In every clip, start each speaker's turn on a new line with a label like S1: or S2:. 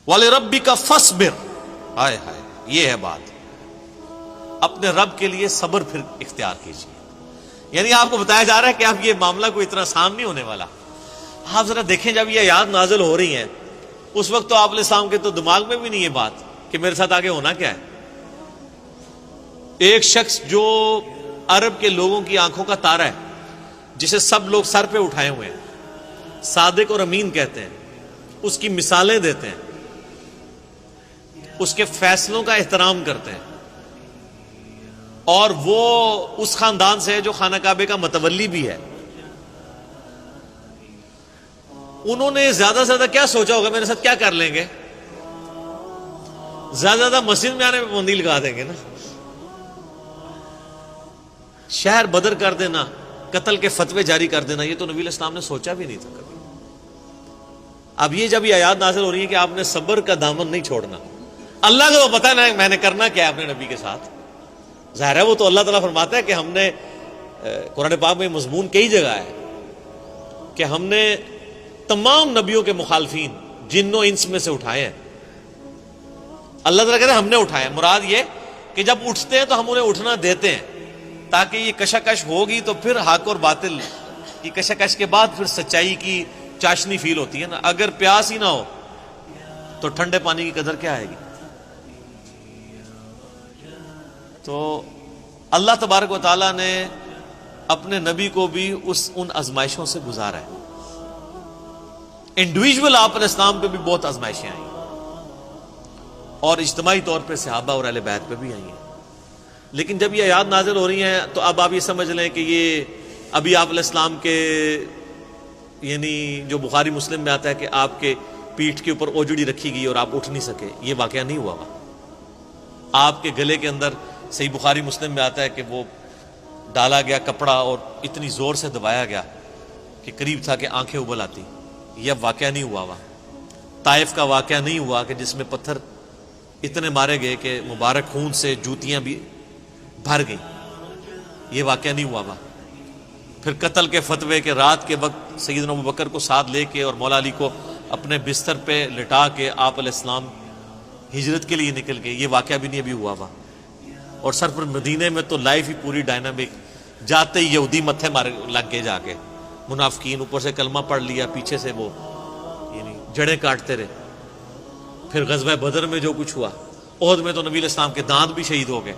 S1: وَلِرَبِّكَ فَاصْبِرْ، ہائے ہائے، یہ ہے بات، اپنے رب کے لیے صبر پھر اختیار کیجیے۔ یعنی آپ کو بتایا جا رہا ہے کہ اب یہ معاملہ کوئی اتنا آسان نہیں ہونے والا۔ آپ ذرا دیکھیں، جب یہ آیات نازل ہو رہی ہیں اس وقت تو آپ علیہ السلام کے تو دماغ میں بھی نہیں یہ بات کہ میرے ساتھ آگے ہونا کیا ہے۔ ایک شخص جو عرب کے لوگوں کی آنکھوں کا تارا ہے، جسے سب لوگ سر پہ اٹھائے ہوئے ہیں، صادق اور امین کہتے ہیں، اس کی مثالیں دیتے ہیں، اس کے فیصلوں کا احترام کرتے ہیں، اور وہ اس خاندان سے ہے جو خانہ کعبے کا متولی بھی ہے۔ انہوں نے زیادہ سے زیادہ کیا سوچا ہوگا، میرے ساتھ کیا کر لیں گے؟ زیادہ سے زیادہ مسجد میں آنے میں پابندی لگا دیں گے نا، شہر بدر کر دینا، قتل کے فتوے جاری کر دینا، یہ تو نبی علیہ السلام نے سوچا بھی نہیں تھا کبھی۔ اب یہ جب یہ آیات نازل ہو رہی ہے کہ آپ نے صبر کا دامن نہیں چھوڑنا، اللہ کو تو پتہ ہے میں نے کرنا کیا ہے اپنے نبی کے ساتھ، ظاہر ہے وہ تو اللہ تعالیٰ فرماتا ہے کہ ہم نے قرآن پاک میں مضمون کئی جگہ ہے کہ ہم نے تمام نبیوں کے مخالفین جن و انس میں سے اٹھائے ہیں۔ اللہ تعالیٰ کہتے ہیں ہم نے اٹھائے، مراد یہ کہ جب اٹھتے ہیں تو ہم انہیں اٹھنا دیتے ہیں، تاکہ یہ کشاکش ہوگی تو پھر حق اور باطل کی کشاکش کے بعد پھر سچائی کی چاشنی فیل ہوتی ہے نا۔ اگر پیاس ہی نہ ہو تو ٹھنڈے پانی کی قدر کیا آئے گی؟ تو اللہ تبارک و تعالیٰ نے اپنے نبی کو بھی ان آزمائشوں سے گزارا ہے۔ انڈیویجول آپ علیہ السلام پہ بھی بہت آزمائشیں آئیں، اور اجتماعی طور پہ صحابہ اور اہل بیت پہ بھی آئی ہیں۔ لیکن جب یہ آیات نازل ہو رہی ہیں تو اب آپ یہ سمجھ لیں کہ یہ ابھی آپ علیہ السلام کے، یعنی جو بخاری مسلم میں آتا ہے کہ آپ کے پیٹھ کے اوپر اوجڑی رکھی گئی اور آپ اٹھ نہیں سکے، یہ واقعہ نہیں ہوا ہوا۔ آپ کے گلے کے اندر صحیح بخاری مسلم میں آتا ہے کہ وہ ڈالا گیا کپڑا اور اتنی زور سے دبایا گیا کہ قریب تھا کہ آنکھیں ابل آتی، یہ واقعہ نہیں ہوا ہوا۔ طائف کا واقعہ نہیں ہوا کہ جس میں پتھر اتنے مارے گئے کہ مبارک خون سے جوتیاں بھی بھر گئیں، یہ واقعہ نہیں ہوا ہوا۔ پھر قتل کے فتوے کے رات کے وقت سیدنا ابوبکر کو ساتھ لے کے اور مولا علی کو اپنے بستر پہ لٹا کے آپ علیہ السلام ہجرت کے لیے نکل گئے، یہ واقعہ بھی نہیں ابھی ہوا ہوا۔ اور سر پر مدینے میں تو لائف ہی پوری ڈائنامک، جاتے ہی یہودی متھے مار لگ گئے، جا کے منافقین، اوپر سے کلمہ پڑھ لیا، پیچھے سے وہ یعنی جڑیں کاٹتے رہے۔ پھر غزوہ بدر میں جو کچھ ہوا، احد میں تو نبی علیہ السلام کے دانت بھی شہید ہو گئے،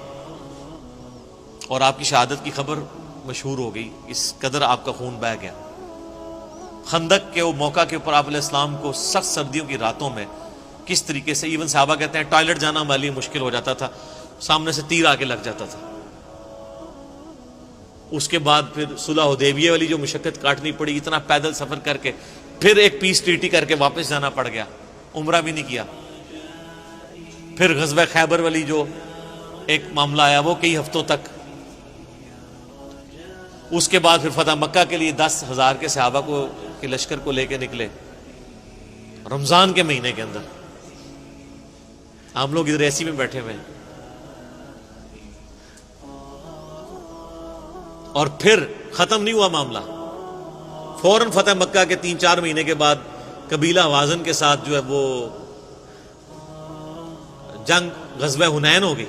S1: اور آپ کی شہادت کی خبر مشہور ہو گئی، اس قدر آپ کا خون بہہ گیا۔ خندق کے وہ موقع کے اوپر آپ علیہ السلام کو سخت سردیوں کی راتوں میں کس طریقے سے، ایون صحابہ کہتے ہیں ٹوائلٹ جانا ہمارے لیے مشکل ہو جاتا تھا، سامنے سے تیر آ کے لگ جاتا تھا۔ اس کے بعد پھر صلح حدیبیہ والی جو مشقت کاٹنی پڑی، اتنا پیدل سفر کر کے، پھر ایک پیس ٹریٹی کر کے واپس جانا پڑ گیا، عمرہ بھی نہیں کیا۔ پھر غزوہ خیبر والی جو ایک معاملہ آیا وہ کئی ہفتوں تک۔ اس کے بعد پھر فتح مکہ کے لیے 10,000 کے صحابہ کو کے لشکر کو لے کے نکلے رمضان کے مہینے کے اندر۔ ہم لوگ ادھر ایسی میں بیٹھے ہوئے ہیں، اور پھر ختم نہیں ہوا معاملہ، فوراً فتح مکہ کے 3-4 مہینے کے بعد قبیلہ حوازن کے ساتھ جو ہے وہ جنگ غزوہ حنین ہو گئی۔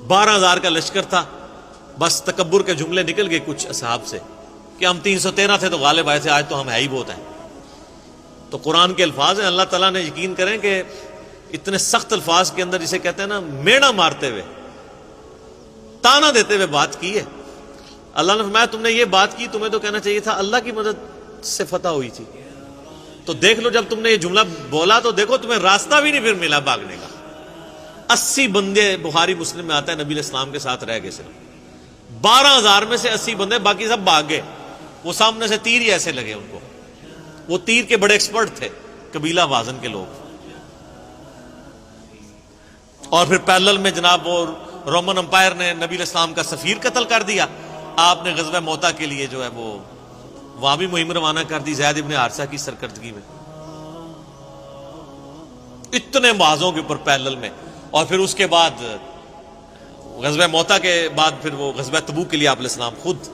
S1: 12,000 کا لشکر تھا، بس تکبر کے جملے نکل گئے کچھ اصحاب سے کہ ہم 313 تھے تو غالب آئے تھے، آج تو ہم ہے ہی بہت ہیں۔ تو قرآن کے الفاظ ہیں، اللہ تعالیٰ نے یقین کریں کہ اتنے سخت الفاظ کے اندر جسے کہتے ہیں نا میڑا مارتے ہوئے، تانا دیتے ہوئے بات کی ہے۔ اللہ نے فرمایا تم نے یہ بات کی، تمہیں تو کہنا چاہیے تھا اللہ کی مدد سے فتح ہوئی تھی۔ تو دیکھ لو، جب تم نے یہ جملہ بولا تو دیکھو تمہیں راستہ بھی نہیں پھر ملا بھاگنے کا۔ 80 بندے بخاری مسلم میں آتا ہے نبی علیہ السلام کے ساتھ رہ گئے، صرف 12,000 میں سے 80 بندے، باقی سب بھاگ گئے۔ وہ سامنے سے تیر ہی ایسے لگے ان کو، وہ تیر کے بڑے ایکسپرٹ تھے قبیلہ وازن کے لوگ۔ اور پھر پیرلل میں جناب وہ رومن امپائر نے نبی علیہ السلام کا سفیر قتل کر دیا۔ آپ نے غزوہ موتا کے لیے جو ہے وہ وہاں بھی مہم روانہ کر دی زید ابن حارثہ کی سرکردگی میں، اتنے معاذوں کے اوپر پیرلل میں۔ اور پھر اس کے بعد غزوہ موتا کے بعد پھر وہ غزوہ تبوک کے لیے آپ علیہ السلام خود،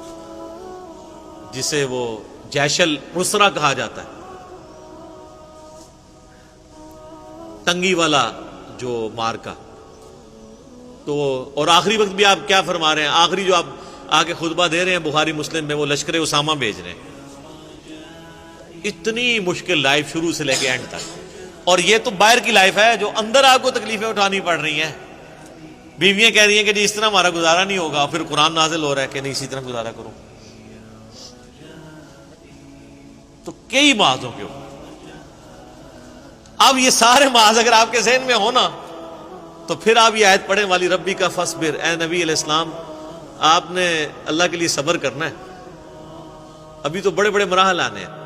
S1: جسے وہ جیش العسرہ کہا جاتا ہے، تنگی والا جو مارکا. تو اور آخری وقت بھی آپ کیا فرما رہے ہیں؟ آخری جو آپ آگے خطبہ دے رہے ہیں بخاری مسلم میں، وہ لشکر اسامہ بھیج رہے ہیں. اتنی مشکل لائف شروع سے لے کے اینڈ تک. اور یہ تو باہر کی لائف ہے، جو اندر آپ کو تکلیفیں اٹھانی پڑ رہی ہیں. بیویاں کہہ رہی ہیں کہ جی اس طرح ہمارا گزارا نہیں ہوگا، پھر قرآن نازل ہو رہا ہے کہ نہیں اسی طرح گزارا کرو. تو کئی معاذوں کے اوپر. اب یہ سارے معاذ اگر آپ کے ذہن میں ہو نا، تو پھر آپ یہ آیت پڑھیں والی ربی کا فصبر. اے نبی علیہ السلام، آپ نے اللہ کے لیے صبر کرنا ہے. ابھی تو بڑے بڑے مراحل آنے ہیں.